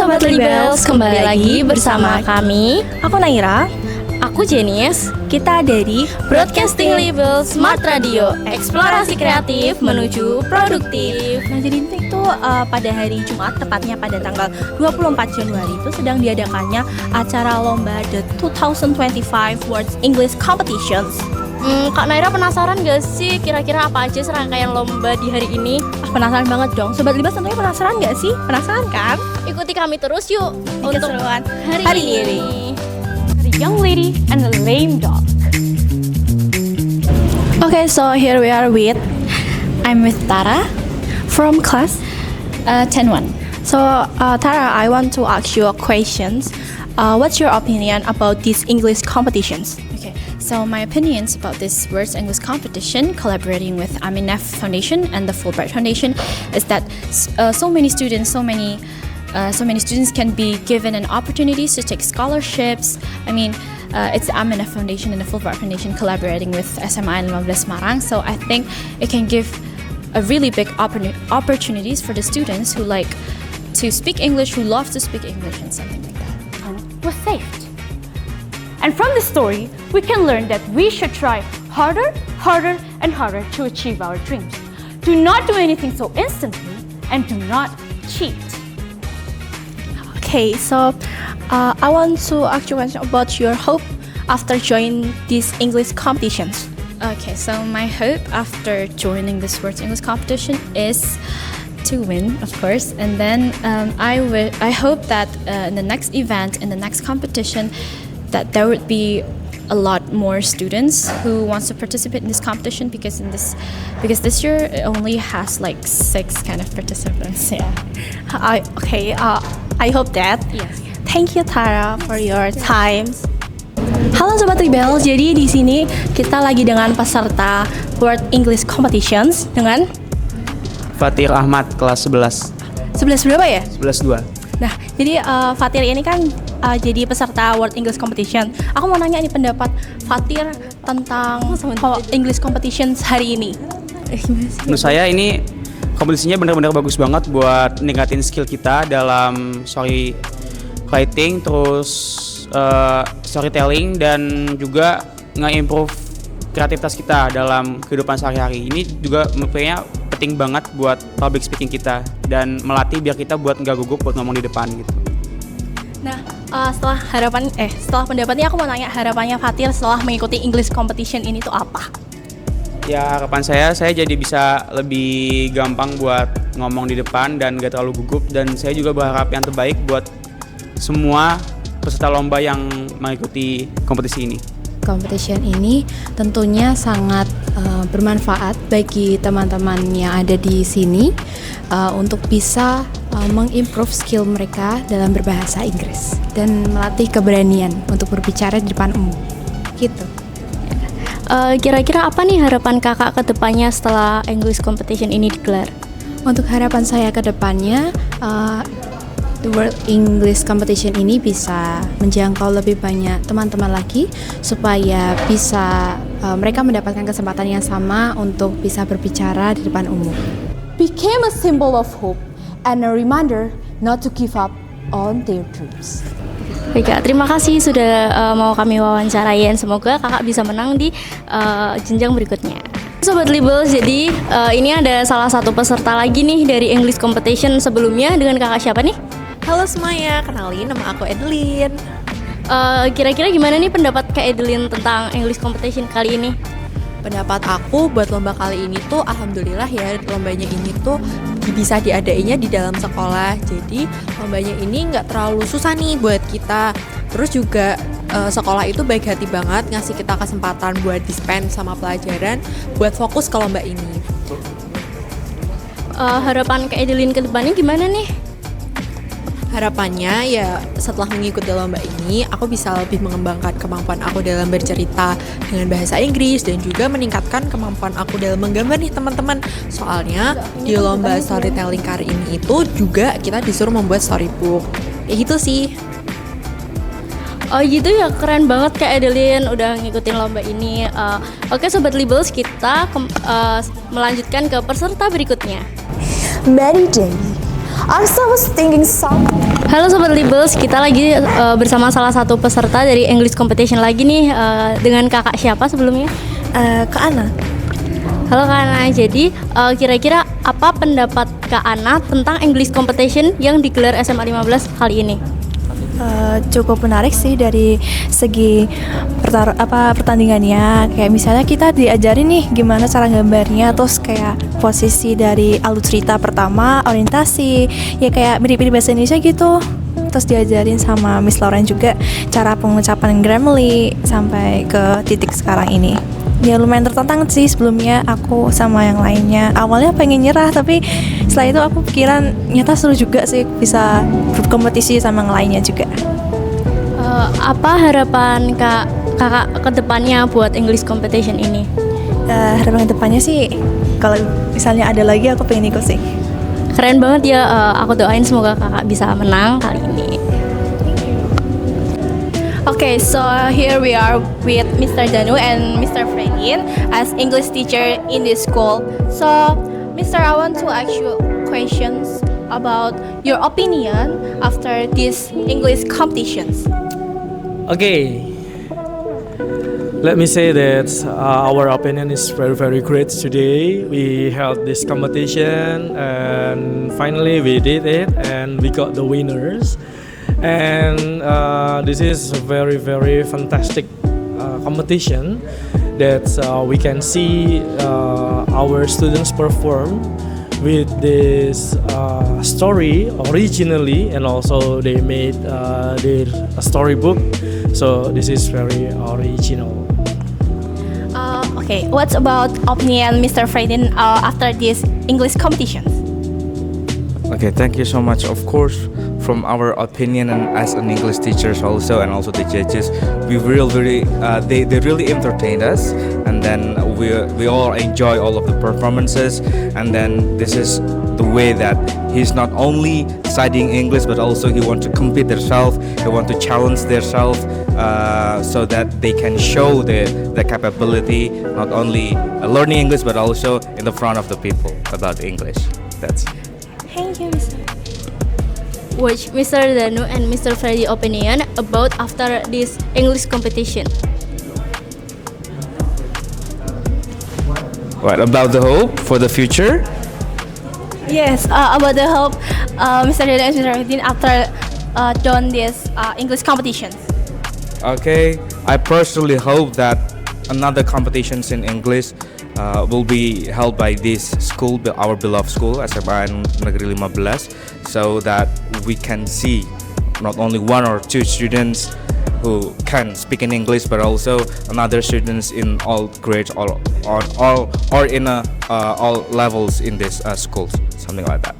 Sobat Libels, kembali lagi bersama kami. Aku Naira. Aku Jenies. Kita dari Broadcasting Libels Smart Radio, eksplorasi kreatif menuju produktif. Nah, jadi itu pada hari Jumat, tepatnya pada tanggal 24 Januari itu sedang diadakannya acara lomba The 2025 World English Competitions. Kak Naira penasaran gak sih kira-kira apa aja serangkaian lomba di hari ini? Penasaran banget dong. Sobat Libels tentunya penasaran gak sih? Penasaran kan? Ikuti kami terus yuk untuk keseruan hari ini. The young lady and the lame dog. Okay, so here we are with I'm with Tara, from class 10-1. So, Tara, I want to ask you a questions. What's your opinion about these English competitions? Okay, so my opinions about this Words English competition, collaborating with Aminef Foundation and the Fulbright Foundation, is that so many students can be given an opportunities to take scholarships. I mean, it's the Aminef Foundation and the Fulbright Foundation collaborating with SMA 15 Semarang. So I think it can give a really big opportunities for the students who like to speak English, who love to speak English, and something like that. And was saved. And from this story, we can learn that we should try harder, and harder to achieve our dreams. Do not do anything so instantly, and do not cheat. Okay, so I want to ask you a question about your hope after joining these English competitions. Okay, so my hope after joining this Words English competition is to win, of course, and then I hope that in the next event, in the next competition, that there would be a lot more students who wants to participate in this competition because this year it only has like 6 kind of participants. Yeah. I hope that. Yes. Thank you, Tara, for your time. Halo Sobat Rebel, jadi di sini kita lagi dengan peserta World English Competitions dengan Fatir Ahmad, kelas 11. 11 berapa ya? 11-2. Nah, jadi Fatir ini kan jadi peserta World English Competition. Aku mau nanya nih pendapat Fatir tentang English Competitions hari ini. Menurut saya ini kompetisinya benar-benar bagus banget buat ningkatin skill kita dalam story writing, terus storytelling, dan juga nge-improve kreativitas kita dalam kehidupan sehari-hari. Ini juga menurutnya penting banget buat public speaking kita dan melatih biar kita buat nggak gugup buat ngomong di depan gitu. Nah, setelah pendapatnya aku mau nanya harapannya Fatir setelah mengikuti English Competition ini tuh apa? Ya, harapan saya jadi bisa lebih gampang buat ngomong di depan dan gak terlalu gugup, dan saya juga berharap yang terbaik buat semua peserta lomba yang mengikuti kompetisi ini. Competition ini tentunya sangat bermanfaat bagi teman-teman yang ada di sini untuk bisa mengimprove skill mereka dalam berbahasa Inggris dan melatih keberanian untuk berbicara di depan umum. Gitu. Kira-kira apa nih harapan kakak ke depannya setelah English Competition ini digelar? Untuk harapan saya ke depannya, The World English Competition ini bisa menjangkau lebih banyak teman-teman lagi supaya bisa mereka mendapatkan kesempatan yang sama untuk bisa berbicara di depan umum. Became a symbol of hope and a reminder not to give up on their dreams. Baik, Kak, terima kasih sudah mau kami wawancarain. Semoga kakak bisa menang di jenjang berikutnya. Sobat Libels, jadi ini ada salah satu peserta lagi nih dari English Competition sebelumnya. Dengan kakak siapa nih? Halo semuanya, kenalin nama aku Edelyn. Kira-kira gimana nih pendapat Kak Edelyn tentang English Competition kali ini? Pendapat aku buat lomba kali ini tuh alhamdulillah ya, lombanya ini tuh bisa diadainya di dalam sekolah. Jadi lombanya ini nggak terlalu susah nih buat kita. Terus juga sekolah itu baik hati banget ngasih kita kesempatan buat dispense sama pelajaran buat fokus ke lomba ini. Harapan Kak Edelyn ke depannya gimana nih? Harapannya ya setelah mengikuti lomba ini aku bisa lebih mengembangkan kemampuan aku dalam bercerita dengan bahasa Inggris dan juga meningkatkan kemampuan aku dalam menggambar nih teman-teman. Soalnya di lomba storytelling kali ini itu juga kita disuruh membuat storybook. Ya gitu sih. Oh gitu ya, keren banget Kak Edelyn udah ngikutin lomba ini. Oke Sobat Libels, kita melanjutkan ke peserta berikutnya. Many day, I was thinking something. Halo Sobat Libels, kita lagi bersama salah satu peserta dari English Competition lagi nih dengan kakak siapa sebelumnya? Kak Ana. Halo Kak Ana, jadi kira-kira apa pendapat Kak Ana tentang English Competition yang digelar SMA 15 kali ini? Cukup menarik sih dari segi pertandingannya. Kayak misalnya kita diajarin nih gimana cara gambarnya, terus kayak posisi dari alur cerita pertama, orientasi, ya kayak mirip-mirip bahasa Indonesia gitu. Terus diajarin sama Miss Lauren juga cara pengucapan Grammarly sampai ke titik sekarang ini. Ya lumayan tertantang sih sebelumnya aku sama yang lainnya. Awalnya pengen nyerah, tapi setelah itu aku pikiran nyata seru juga sih bisa berkompetisi sama yang lainnya juga. Apa harapan kakak ke depannya buat English Competition ini? Harapan ke depannya sih kalau misalnya ada lagi aku pengen ikut sih. Keren banget ya, aku doain semoga kakak bisa menang kali ini. Okay, so here we are with Mr. Danu and Mr. Fredin as English teacher in this school. So, Mr. I want to ask you questions about your opinion after these English competitions. Okay, let me say that our opinion is very, very great today. We held this competition and finally we did it and we got the winners. And this is a very, very fantastic competition that we can see our students perform with this story originally, and also they made their storybook. So this is very original. Okay, what's about opinion, Mr. Fredin, after this English competitions? Okay, thank you so much. Of course, from our opinion and as an English teachers also, and also the judges, we really they really entertained us, and then we all enjoy all of the performances. And then this is the way that he's not only studying English, but also he want to compete themselves. He want to challenge themselves so that they can show the capability, not only learning English, but also in the front of the people about English. That's it. Thank you, Mr. What's Mr. Danu and Mr. Freddy opinion about after this English competition? What about the hope for the future? Yes, about the hope, Mr. Danu and Mr. Fredin after done this English competitions. Okay, I personally hope that another competitions in English will be held by this school, our beloved school, SMA Negeri 15, so that we can see not only one or two students who can speak in English, but also another students in all grades or in all levels in this schools, something like that.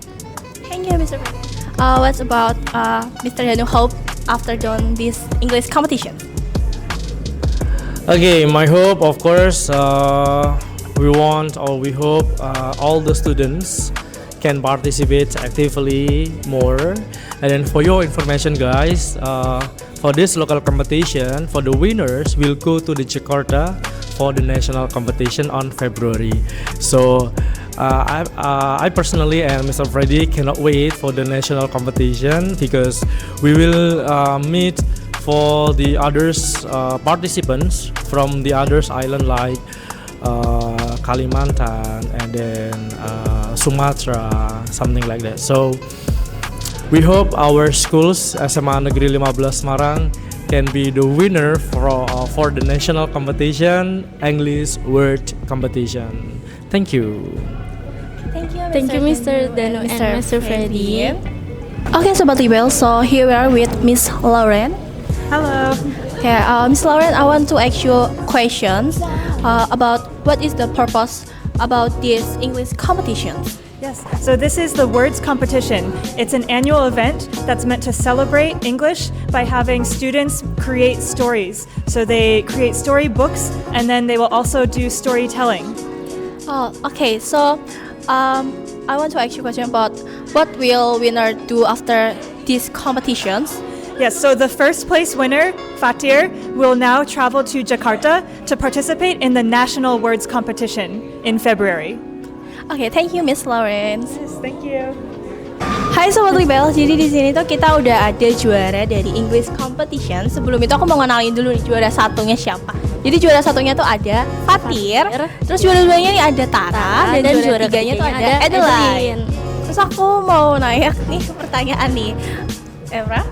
Thank you, Mr. Fredin. What's about Mr. Danu hope after done this English competition? Okay, my hope, of course, we hope all the students can participate actively more. And then for your information, guys, for this local competition, for the winners, we'll go to the Jakarta for the national competition on February. So I personally and Mr. Freddy cannot wait for the national competition, because we will meet for the others participants from the others island like Kalimantan and then Sumatra, something like that. So we hope our schools SMA Negeri 15 Semarang can be the winner for the national competition, English word competition. Thank you. Thank you, Mr. Danu and Mr. Freddy. Okay, Sobat Libel, so here we are with Miss Lauren. Hello. Okay, Miss Lauren, I want to ask you questions about what is the purpose about this English competitions. Yes, so this is the Words Competition. It's an annual event that's meant to celebrate English by having students create stories. So they create storybooks, and then they will also do storytelling. Oh, okay, so I want to ask you a question about what will winner do after these competitions? Yes, so the first place winner, Fatir, will now travel to Jakarta to participate in the National Words Competition in February. Okay, thank you, Miss Lawrence. Yes, thank you. Hai Sobat Libel, jadi di sini tuh kita udah ada juara dari English Competition. Sebelum itu aku mau kenalin dulu nih juara satunya siapa. Jadi juara satunya tuh ada Fatir, terus juara duanya nih ada Tara, dan juara tiganya tuh ada Adeline. Terus aku mau nanya nih pertanyaan nih, Evra.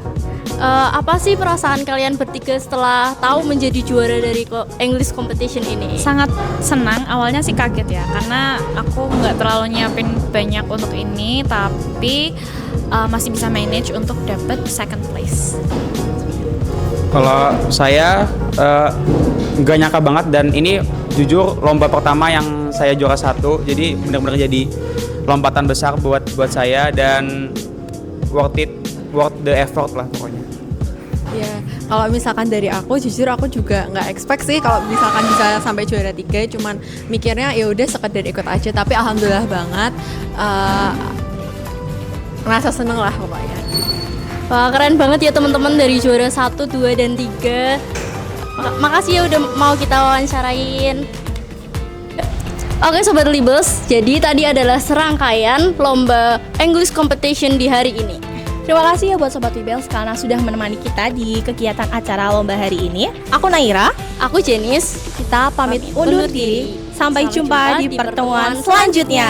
Apa sih perasaan kalian bertiga setelah tahu menjadi juara dari English competition ini? Sangat senang, awalnya sih kaget ya, karena aku nggak terlalu nyiapin banyak untuk ini, tapi masih bisa manage untuk dapat second place. Kalau saya nggak nyangka banget, dan ini jujur lomba pertama yang saya juara 1, jadi benar-benar jadi lompatan besar buat saya, dan worth the effort lah pokoknya. Ya, kalau misalkan dari aku, jujur aku juga nggak expect sih kalau misalkan bisa sampai juara 3. Cuman mikirnya ya udah sekedar ikut aja. Tapi alhamdulillah banget, ngerasa seneng lah pokoknya. Wah, keren banget ya teman-teman dari juara 1, 2, dan 3. Makasih ya udah mau kita wawancarain. Oke Sobat Libels, jadi tadi adalah serangkaian lomba English competition di hari ini. Terima kasih ya buat Sobat Libels karena sudah menemani kita di kegiatan acara lomba hari ini. Aku Naira, aku Jenis. Kita pamit undur diri. Sampai jumpa di pertemuan selanjutnya.